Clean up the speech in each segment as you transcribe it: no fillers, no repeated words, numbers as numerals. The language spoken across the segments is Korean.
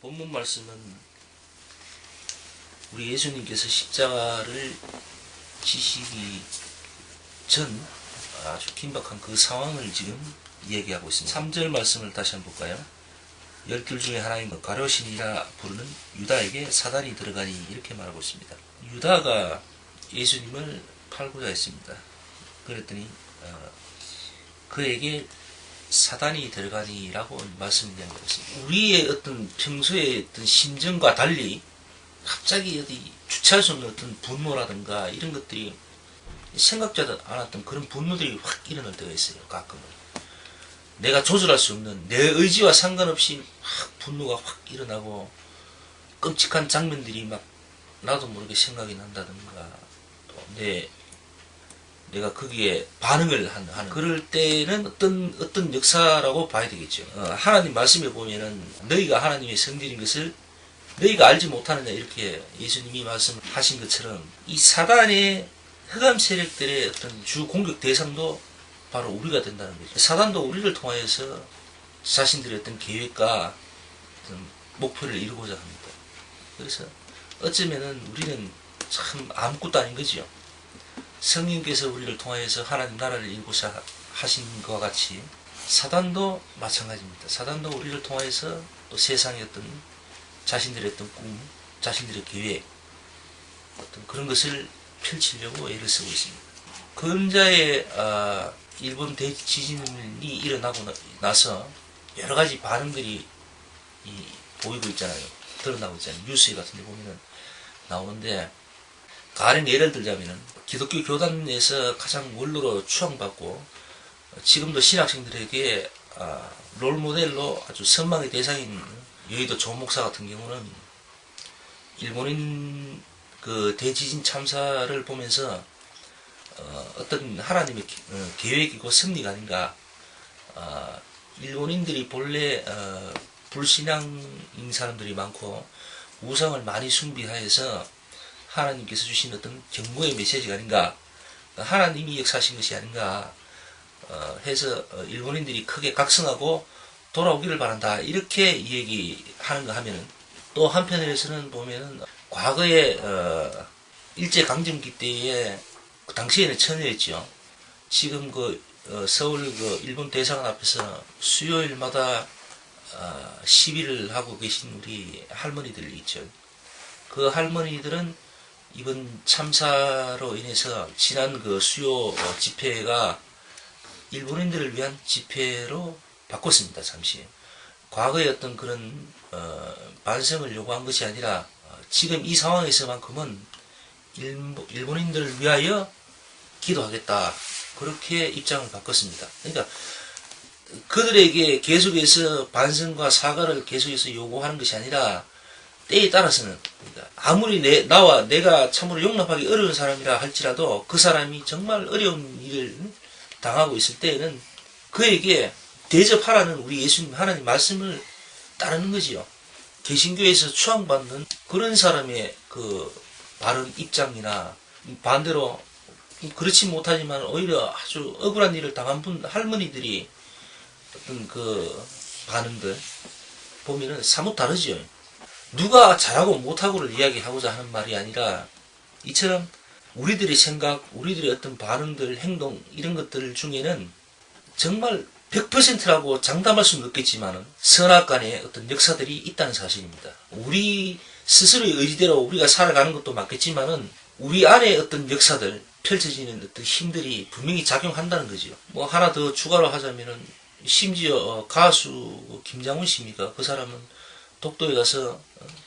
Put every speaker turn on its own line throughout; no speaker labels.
본문 말씀은 우리 예수님께서 십자가를 지시기 전 아주 긴박한 그 상황을 지금 얘기하고 있습니다. 3절 말씀을 다시 한번 볼까요? 열둘 중에 하나인 가룟신이라 부르는 유다에게 사단이 들어가니 이렇게 말하고 있습니다. 유다가 예수님을 팔고자 했습니다. 그랬더니 그에게 사단이 들어가니 라고 말씀을 이야기했습니다. 우리의 어떤 평소의 어떤 심정과 달리 갑자기 어디 주체할 수 없는 어떤 분노라든가 이런 것들이 생각지도 않았던 그런 분노들이 확 일어날 때가 있어요. 가끔은 내가 조절할 수 없는 내 의지와 상관없이 확 분노가 확 일어나고 끔찍한 장면들이 막 나도 모르게 생각이 난다든가 또 내가 거기에 반응을 하는 그럴 때는 어떤 역사라고 봐야 되겠죠. 하나님 말씀에 보면은 너희가 하나님의 성질인 것을 너희가 알지 못하느냐 이렇게 예수님이 말씀하신 것처럼 이 사단의 흑암 세력들의 어떤 주 공격 대상도 바로 우리가 된다는 거죠. 사단도 우리를 통하여서 자신들의 어떤 계획과 어떤 목표를 이루고자 합니다. 그래서 어쩌면은 우리는 참 아무것도 아닌 거죠. 성령께서 우리를 통하여서 하나님 나라를 이루고자 하신 것과 같이 사단도 마찬가지입니다. 사단도 우리를 통하여서 또 세상의 어떤 자신들의 어떤 꿈, 자신들의 계획, 어떤 그런 것을 펼치려고 애를 쓰고 있습니다. 근자의 일본 대지진이 일어나고 나서 여러 가지 반응들이 보이고 있잖아요. 드러나고 있잖아요. 뉴스 같은 데 보면은 나오는데, 가령 예를 들자면은 기독교 교단에서 가장 원로로 추앙받고 지금도 신학생들에게 롤모델로 아주 선망의 대상인 여의도 조 목사 같은 경우는 일본인 그 대지진 참사를 보면서 어떤 하나님의 계획이고 섭리가 아닌가. 일본인들이 본래 불신앙인 사람들이 많고 우상을 많이 숭배하여서 하나님께서 주신 어떤 경고의 메시지가 아닌가, 하나님이 역사하신 것이 아닌가 해서 일본인들이 크게 각성하고 돌아오기를 바란다 이렇게 얘기하는가 하면은, 또 한편에서는 보면은 과거에 일제강점기 때에 그 당시에는 처녀였죠. 지금 서울 일본 대사관 앞에서 수요일마다 시위를 하고 계신 우리 할머니들이 있죠. 그 할머니들은 이번 참사로 인해서 지난 그 수요 집회가 일본인들을 위한 집회로 바꿨습니다. 잠시. 과거의 어떤 그런 반성을 요구한 것이 아니라 지금 이 상황에서만큼은 일본인들을 위하여 기도하겠다. 그렇게 입장을 바꿨습니다. 그러니까 그들에게 계속해서 반성과 사과를 계속해서 요구하는 것이 아니라 때에 따라서는, 그러니까 아무리 내가 참으로 용납하기 어려운 사람이라 할지라도 그 사람이 정말 어려운 일을 당하고 있을 때에는 그에게 대접하라는 우리 예수님 하나님 말씀을 따르는 거지요. 개신교에서 추앙받는 그런 사람의 그 바른 입장이나 반대로 그렇지 못하지만 오히려 아주 억울한 일을 당한 할머니들이 어떤 그 반응들 보면은 사뭇 다르죠. 누가 잘하고 못하고를 이야기하고자 하는 말이 아니라 이처럼 우리들의 생각, 우리들의 어떤 반응들, 행동 이런 것들 중에는 정말 100%라고 장담할 수는 없겠지만 선악간의 어떤 역사들이 있다는 사실입니다. 우리 스스로의 의지대로 우리가 살아가는 것도 맞겠지만은 우리 안에 어떤 역사들, 펼쳐지는 어떤 힘들이 분명히 작용한다는 거죠. 뭐 하나 더 추가로 하자면은 심지어 가수 김장훈 씨입니까? 그 사람은 독도에 가서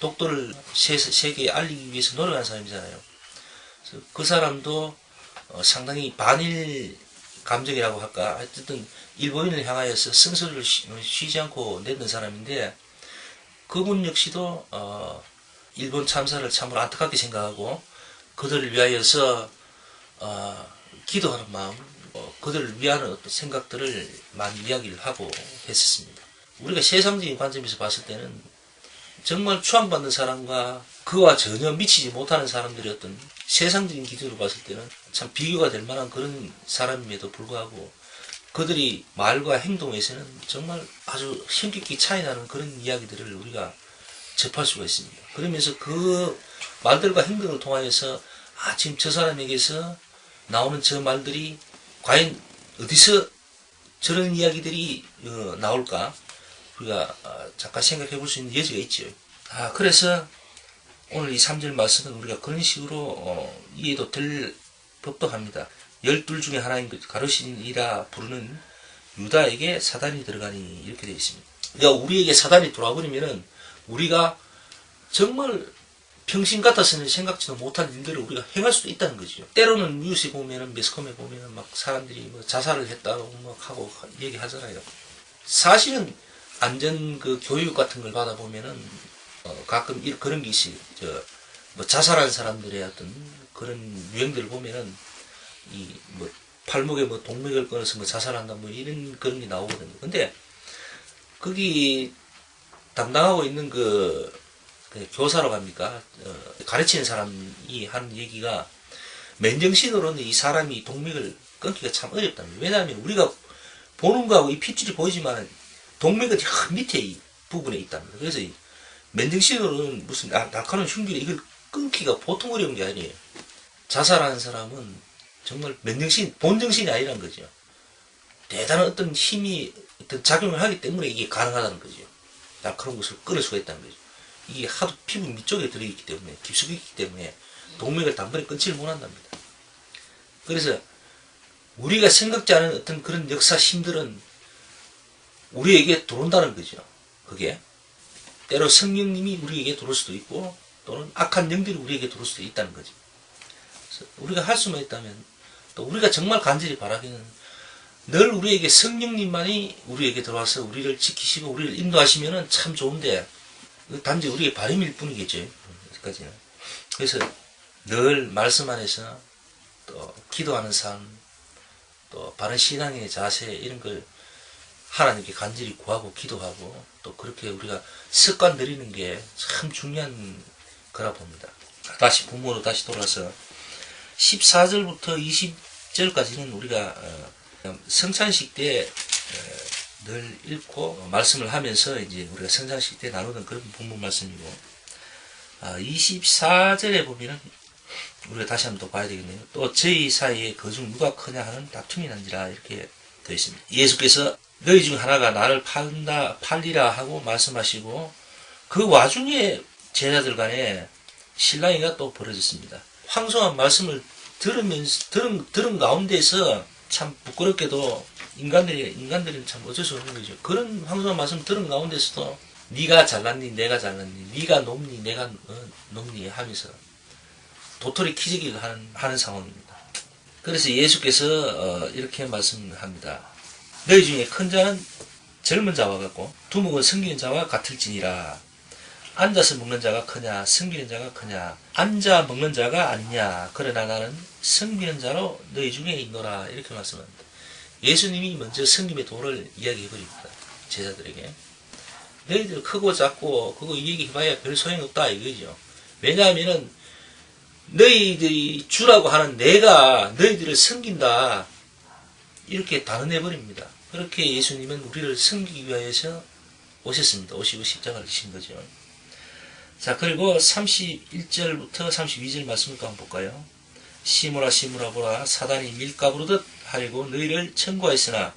독도를 세계에 알리기 위해서 노력한 사람이잖아요. 그래서 그 사람도 상당히 반일 감정이라고 할까? 어쨌든 일본인을 향하여서 쓴소리를 쉬지 않고 냈던 사람인데, 그분 역시도 일본 참사를 참으로 안타깝게 생각하고 그들을 위하여서 기도하는 마음, 그들을 위하는 어떤 생각들을 많이 이야기를 하고 했었습니다. 우리가 세상적인 관점에서 봤을 때는 정말 추앙받는 사람과 그와 전혀 미치지 못하는 사람들의 어떤 세상적인 기준으로 봤을 때는 참 비교가 될 만한 그런 사람임에도 불구하고 그들이 말과 행동에서는 정말 아주 힘깊게 차이나는 그런 이야기들을 우리가 접할 수가 있습니다. 그러면서 그 말들과 행동을 통하여서 지금 저 사람에게서 나오는 저 말들이 과연 어디서 저런 이야기들이 나올까 우리가 잠깐 생각해 볼 수 있는 여지가 있죠. 그래서 오늘 이 3절 말씀은 우리가 그런 식으로 이해도 될 법도 합니다. 12 중에 하나인 가르신이라 부르는 유다에게 사단이 들어가니 이렇게 되어 있습니다. 그러니까 우리에게 사단이 들어와 버리면은 우리가 정말 평신 같아서는 생각지도 못한 일들을 우리가 행할 수도 있다는 거죠. 때로는 뉴스에 보면은 매스컴에 보면은 막 사람들이 뭐 자살을 했다고 막 하고 얘기하잖아요. 사실은 안전 그 교육 같은 걸 받아 보면은 가끔 그런 게 있어요. 뭐 자살한 사람들의 어떤 그런 유형들을 보면은 뭐 팔목에 뭐 동맥을 끊어서 뭐 자살한다 뭐 이런 그런 게 나오거든요. 근데 거기 담당하고 있는 그 교사라고 합니까? 가르치는 사람이 하는 얘기가 맨정신으로는 이 사람이 동맥을 끊기가 참 어렵답니다. 왜냐하면 우리가 보는 거하고 이 핏줄이 보이지만 동맥은 저 밑에 이 부분에 있답니다. 그래서 맨정신으로는 무슨 날카로운 흉기를 이걸 끊기가 보통 어려운 게 아니에요. 자살하는 사람은 정말 맨정신, 본정신이 아니란 거죠. 대단한 어떤 힘이 어떤 작용을 하기 때문에 이게 가능하다는 거죠. 날카로운 것을 끊을 수가 있다는 거죠. 이게 하도 피부 밑쪽에 들어있기 때문에, 깊숙이 있기 때문에 동맥을 단번에 끊지를 못한답니다. 그래서 우리가 생각지 않은 어떤 그런 역사 힘들은 우리에게 들어온다는 거죠. 그게 때로 성령님이 우리에게 들어올 수도 있고 또는 악한 영들이 우리에게 들어올 수도 있다는 거죠. 그래서 우리가 할 수만 있다면 또 우리가 정말 간절히 바라기는 늘 우리에게 성령님만이 우리에게 들어와서 우리를 지키시고 우리를 인도하시면 참 좋은데 단지 우리의 바람일 뿐이겠죠. 여기까지는. 그래서 늘 말씀 안에서 또 기도하는 삶, 또 바른 신앙의 자세 이런 걸 하나님께 간절히 구하고 기도하고 또 그렇게 우리가 습관 들이는 게 참 중요한 거라 봅니다. 다시 본문으로 다시 돌아서 14절부터 20절까지는 우리가 성찬식 때 늘 읽고 말씀을 하면서 이제 우리가 성찬식 때 나누던 그런 본문 말씀이고 24절에 보면은 우리가 다시 한번 또 봐야 되겠네요. 또 저희 사이에 그 중 누가 크냐 하는 다툼이 난지라 이렇게 되어 있습니다. 예수께서 너희 중 하나가 나를 팔리라 하고 말씀하시고 그 와중에 제자들 간에 실랑이가 또 벌어졌습니다. 황송한 말씀을 들은 가운데서 참 부끄럽게도 인간들은 참 어쩔 수 없는 거죠. 그런 황송한 말씀 들은 가운데서도 네가 잘났니 내가 잘났니 네가 높니 내가 높니 하면서 도토리 키재기를 하는 상황입니다. 그래서 예수께서 이렇게 말씀합니다. 너희 중에 큰 자는 젊은 자와 같고 두목은 섬기는 자와 같을지니라. 앉아서 먹는 자가 크냐 섬기는 자가 크냐. 앉아 먹는 자가 아니냐. 그러나 나는 섬기는 자로 너희 중에 있노라. 이렇게 말씀합니다. 예수님이 먼저 섬김의 도를 이야기해버립니다. 제자들에게. 너희들 크고 작고 그거 얘기해봐야 별 소용없다 이거죠. 왜냐하면은 너희들이 주라고 하는 내가 너희들을 섬긴다. 이렇게 단언해버립니다. 그렇게 예수님은 우리를 섬기기 위하여서 오셨습니다. 오시고 십자가를 지신 거죠. 자, 그리고 31절부터 32절 말씀을 또 한번 볼까요? 시므라 시므라 보라 사단이 밀가부르듯 하려고 너희를 청구하였으나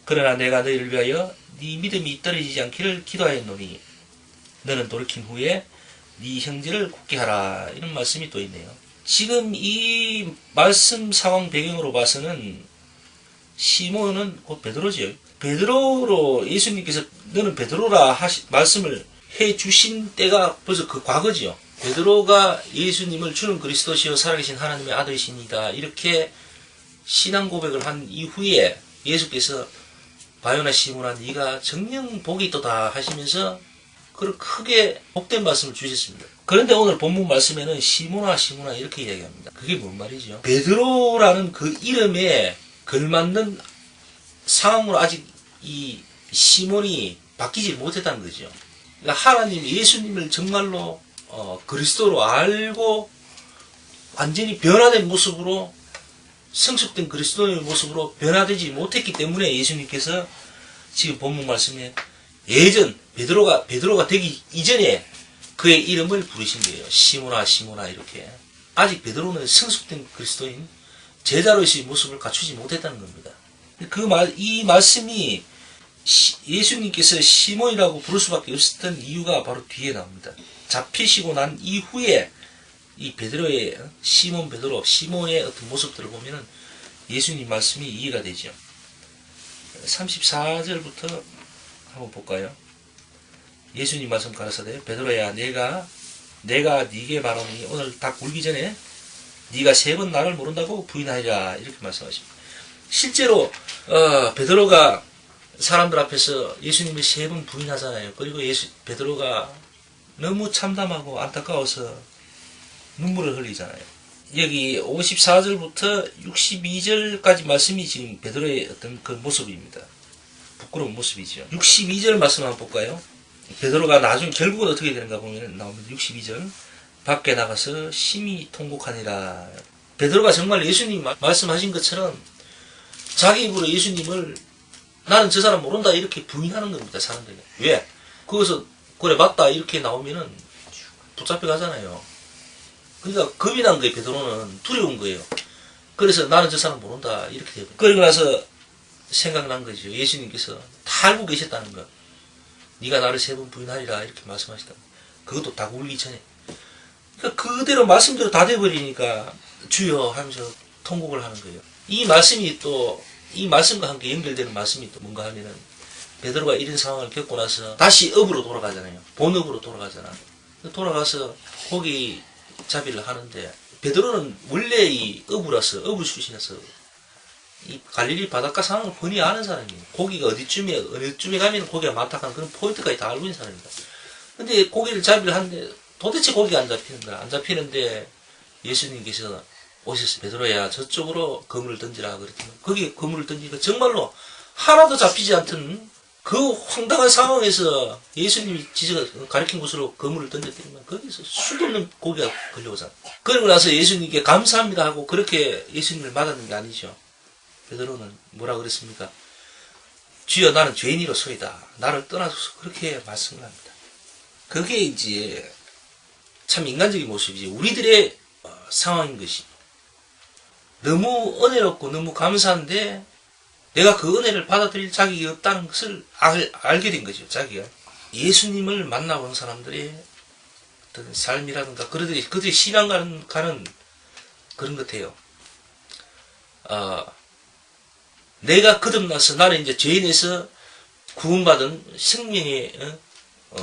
그러나 내가 너희를 위하여 네 믿음이 떨어지지 않기를 기도하였노니 너는 돌이킨 후에 네 형제를 굳게 하라. 이런 말씀이 또 있네요. 지금 이 말씀 상황 배경으로 봐서는 시몬은 곧 베드로죠. 베드로로 예수님께서 너는 베드로라 말씀을 해 주신 때가 벌써 그 과거지요. 베드로가 예수님을 주는 그리스도시요 살아계신 하나님의 아들이시니다. 이렇게 신앙 고백을 한 이후에 예수께서 바요나 시몬아 네가 정녕 복이 있도다 하시면서 그런 크게 복된 말씀을 주셨습니다. 그런데 오늘 본문 말씀에는 시몬아 시몬아 이렇게 이야기합니다. 그게 뭔 말이죠? 베드로라는 그 이름에 걸맞는 상황으로 아직 이 시몬이 바뀌지 못했다는 거죠. 그러니까 하나님 예수님을 정말로 그리스도로 알고 완전히 변화된 모습으로 성숙된 그리스도의 모습으로 변화되지 못했기 때문에 예수님께서 지금 본문 말씀에 예전 베드로가 되기 이전에 그의 이름을 부르신 거예요. 시모나 시모나 이렇게. 아직 베드로는 성숙된 그리스도인 제자로서의 모습을 갖추지 못했다는 겁니다. 이 말씀이 예수님께서 시몬이라고 부를 수밖에 없었던 이유가 바로 뒤에 나옵니다. 잡히시고 난 이후에 이 베드로의 시몬 베드로 시몬의 어떤 모습들을 보면은 예수님 말씀이 이해가 되죠. 34절부터 한번 볼까요? 예수님 말씀 가라사대 베드로야 내가 네게 말하니 오늘 닭 울기 전에 네가 3번 나를 모른다고 부인하리라 이렇게 말씀하십니다. 실제로 베드로가 사람들 앞에서 예수님을 3번 부인하잖아요. 그리고 베드로가 너무 참담하고 안타까워서 눈물을 흘리잖아요. 여기 54절부터 62절까지 말씀이 지금 베드로의 어떤 그 모습입니다. 부끄러운 모습이죠. 62절 말씀 한번 볼까요? 베드로가 나중에 결국은 어떻게 되는가 보면 나옵니다. 62절 밖에 나가서 심히 통곡하니라. 베드로가 정말 예수님 말씀하신 것처럼 자기 입으로 예수님을 나는 저 사람 모른다 이렇게 부인하는 겁니다. 사람들이. 왜? 거기서 그래 맞다 이렇게 나오면은 붙잡혀 가잖아요. 그러니까 겁이 난 거예요. 베드로는 두려운 거예요. 그래서 나는 저 사람 모른다 이렇게 되고 그러고 나서 생각난 거죠. 예수님께서 다 알고 계셨다는 거. 네가 나를 3번 부인하리라 이렇게 말씀하시다. 그것도 다 울기 전에. 그러니까 그대로 말씀대로 다 돼버리니까 주여 하면서 통곡을 하는 거예요. 이 말씀이 또 이 말씀과 함께 연결되는 말씀이 또 뭔가 하면은 베드로가 이런 상황을 겪고 나서 다시 업으로 돌아가잖아요. 본업으로 돌아가잖아. 돌아가서 고기 잡이를 하는데 베드로는 원래 이 어부라서 어부 출신이라서 이 갈릴리 바닷가 상황을 뻔히 아는 사람이에요. 고기가 어느 쯤에 가면 고기가 많다 하는 그런 포인트까지 다 알고 있는 사람입니다. 근데 고기를 잡이를 하는데 도대체 고기가 안 잡히는 거야. 안 잡히는데 예수님께서 오셨어요. 베드로야 저쪽으로 그물을 던지라 그랬더니 거기에 그물을 던지니까 정말로 하나도 잡히지 않던 그 황당한 상황에서 예수님이 가리킨 곳으로 그물을 던졌더니만 거기서 수도 없는 고기가 걸려오잖아. 그러고 나서 예수님께 감사합니다 하고 그렇게 예수님을 맞았는 게 아니죠. 베드로는 뭐라 그랬습니까? 주여 나는 죄인이로소이다. 나를 떠나소서 그렇게 말씀을 합니다. 그게 이제 참 인간적인 모습이지 우리들의 상황인 것이 너무 은혜롭고 너무 감사한데 내가 그 은혜를 받아들일 자격이 없다는 것을 알게 된 거죠. 자기가 예수님을 만나본 사람들의 어떤 삶이라든가 그들의 신앙 가는 그런 것 같아요. 내가 거듭나서 나는 이제 죄인에서 구원받은 생명의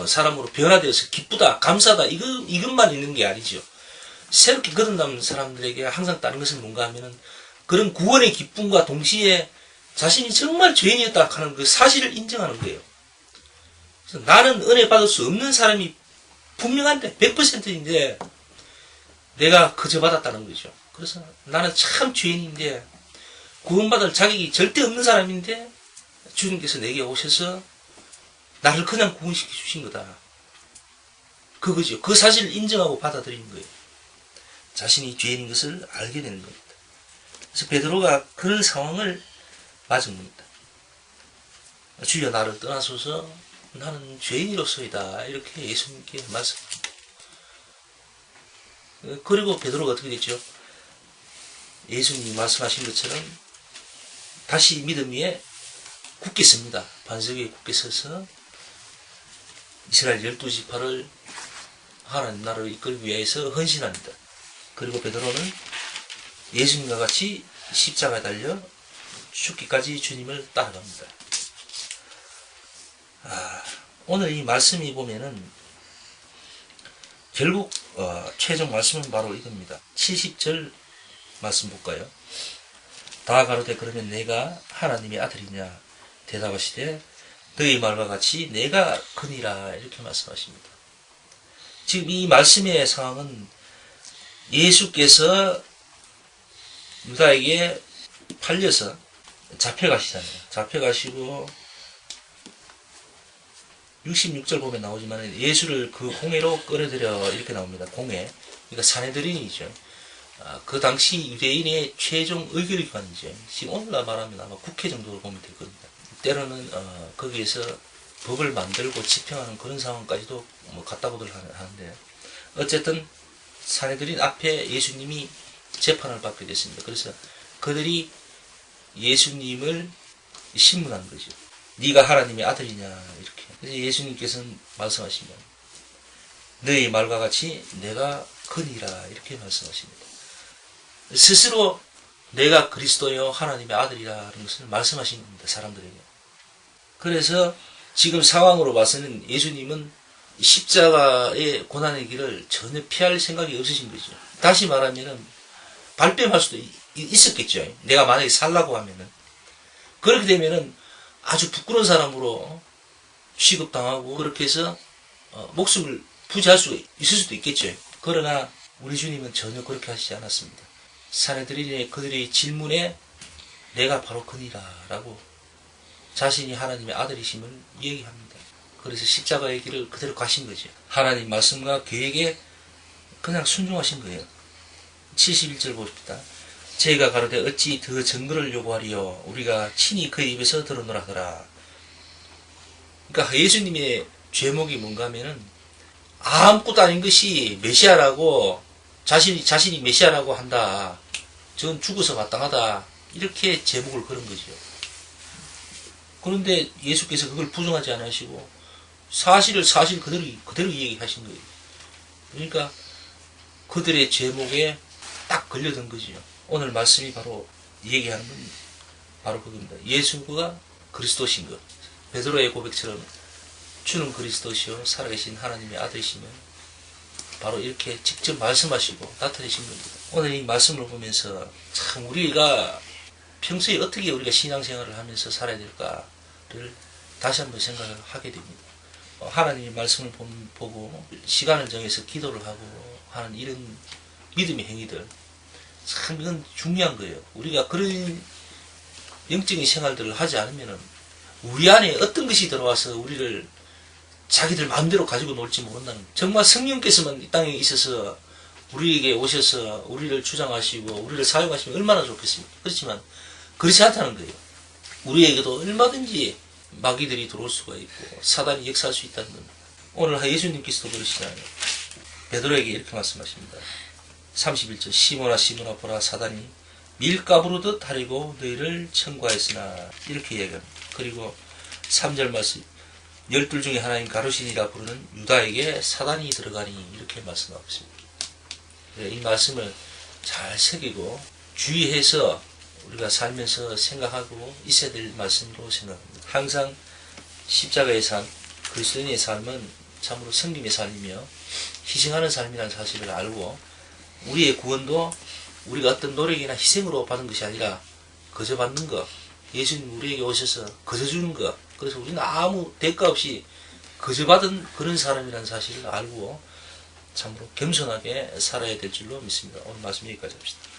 사람으로 변화되어서 기쁘다, 감사다 이것만 있는 게 아니죠. 새롭게 거듭난 사람들에게 항상 다른 것은 뭔가 하면은 그런 구원의 기쁨과 동시에 자신이 정말 죄인이었다 하는 그 사실을 인정하는 거예요. 그래서 나는 은혜 받을 수 없는 사람이 분명한데 100%인데 내가 그저 받았다는 거죠. 그래서 나는 참 죄인인데 구원받을 자격이 절대 없는 사람인데 주님께서 내게 오셔서 나를 그냥 구원시켜 주신 거다. 그거죠. 그 사실을 인정하고 받아들이는 거예요. 자신이 죄인인 것을 알게 되는 겁니다. 그래서 베드로가 그 상황을 맞은 겁니다. 주여 나를 떠나소서 나는 죄인이로소이다. 이렇게 예수님께 말씀합니다. 그리고 베드로가 어떻게 됐죠? 예수님이 말씀하신 것처럼 다시 믿음 위에 굳게 섭니다. 반석 위에 굳게 서서 이스라엘 12지파를 하나님 나라를 이끌기 위해서 헌신합니다. 그리고 베드로는 예수님과 같이 십자가에 달려 죽기까지 주님을 따라갑니다. 오늘 이 말씀이 보면은 결국 최종 말씀은 바로 이겁니다. 70절 말씀 볼까요? 다 가로되 그러면 내가 하나님의 아들이냐 대답하시되 너희 말과 같이 내가 그니라 이렇게 말씀하십니다. 지금 이 말씀의 상황은 예수께서 유다에게 팔려서 잡혀가시잖아요. 잡혀가시고 66절 보면 나오지만 예수를 그 홍해로 끌어들여 이렇게 나옵니다. 홍해. 그러니까 사내들인이죠. 그 당시 유대인의 최종 의결기관이죠. 지금 오늘날 말하면 아마 국회 정도로 보면 될 겁니다. 때로는 거기에서 법을 만들고 집행하는 그런 상황까지도 뭐 갔다고들 하는데, 어쨌든 사내들인 앞에 예수님이 재판을 받게 됐습니다. 그래서 그들이 예수님을 신문한 거죠. 네가 하나님의 아들이냐 이렇게. 그래서 예수님께서는 말씀하십니다. 너의 말과 같이 내가 그니라 이렇게 말씀하십니다. 스스로 내가 그리스도요 하나님의 아들이라는 것을 말씀하신 겁니다. 사람들에게. 그래서 지금 상황으로 봐서는 예수님은 십자가의 고난의 길을 전혀 피할 생각이 없으신 거죠. 다시 말하면 발뺌할 수도 있었겠죠. 내가 만약에 살라고 하면은. 그렇게 되면은 아주 부끄러운 사람으로 취급당하고 그렇게 해서 목숨을 부지할 수가 있을 수도 있겠죠. 그러나 우리 주님은 전혀 그렇게 하시지 않았습니다. 사내들이 그들의 질문에 내가 바로 그니라 라고 자신이 하나님의 아들이심을 얘기합니다. 그래서 십자가의 길을 그대로 가신 거죠. 하나님 말씀과 계획에 그냥 순종하신 거예요. 71절 봅시다. 저희가 가로되 어찌 더 증거를 요구하리요 우리가 친히 그의 입에서 들었노라 하더라. 그러니까 예수님의 죄목이 뭔가 하면은 아무것도 아닌 것이 메시아라고 자신이 메시아라고 한다. 저건 죽어서 마땅하다. 이렇게 제목을 걸은 거죠. 그런데 예수께서 그걸 부정하지 않으시고 사실을 사실 그대로 얘기하신 거예요. 그러니까 그들의 제목에 딱 걸려든 거죠. 오늘 말씀이 바로 얘기하는 건 바로 그겁니다. 예수가 그리스도신 것. 베드로의 고백처럼 주는 그리스도시요 살아계신 하나님의 아들이시면 바로 이렇게 직접 말씀하시고 나타내신 겁니다. 오늘 이 말씀을 보면서 참 우리가 평소에 어떻게 우리가 신앙생활을 하면서 살아야 될까를 다시 한번 생각을 하게 됩니다. 하나님의 말씀을 보고 시간을 정해서 기도를 하고 하는 이런 믿음의 행위들 참 이건 중요한 거예요. 우리가 그런 영적인 생활들을 하지 않으면 우리 안에 어떤 것이 들어와서 우리를 자기들 마음대로 가지고 놀지 모른다는, 정말 성령께서만 이 땅에 있어서 우리에게 오셔서 우리를 주장하시고 우리를 사용하시면 얼마나 좋겠습니까? 그렇지만 그렇지 않다는 거예요. 우리에게도 얼마든지 마귀들이 들어올 수가 있고 사단이 역사할 수 있다는 겁니다. 오늘 예수님께서도 그러시잖아요. 베드로에게 이렇게 말씀하십니다. 31절 시몬아 시몬아 보라 사단이 밀가부르듯 하려고 너희를 청구하였으나 이렇게 얘기합니다. 그리고 3절 말씀 12 중에 하나인 가르신이라 부르는 유다에게 사단이 들어가니 이렇게 말씀하고 있습니다. 이 말씀을 잘 새기고 주의해서 우리가 살면서 생각하고 있어야 될 말씀으로 생각합니다. 항상 십자가의 삶, 그리스도인의 삶은 참으로 섬김의 삶이며 희생하는 삶이라는 사실을 알고 우리의 구원도 우리가 어떤 노력이나 희생으로 받은 것이 아니라 거저 받는 것, 예수님 우리에게 오셔서 거저 주는 것, 그래서 우리는 아무 대가 없이 거저 받은 그런 사람이라는 사실을 알고 참으로 겸손하게 살아야 될 줄로 믿습니다. 오늘 말씀 여기까지 합시다.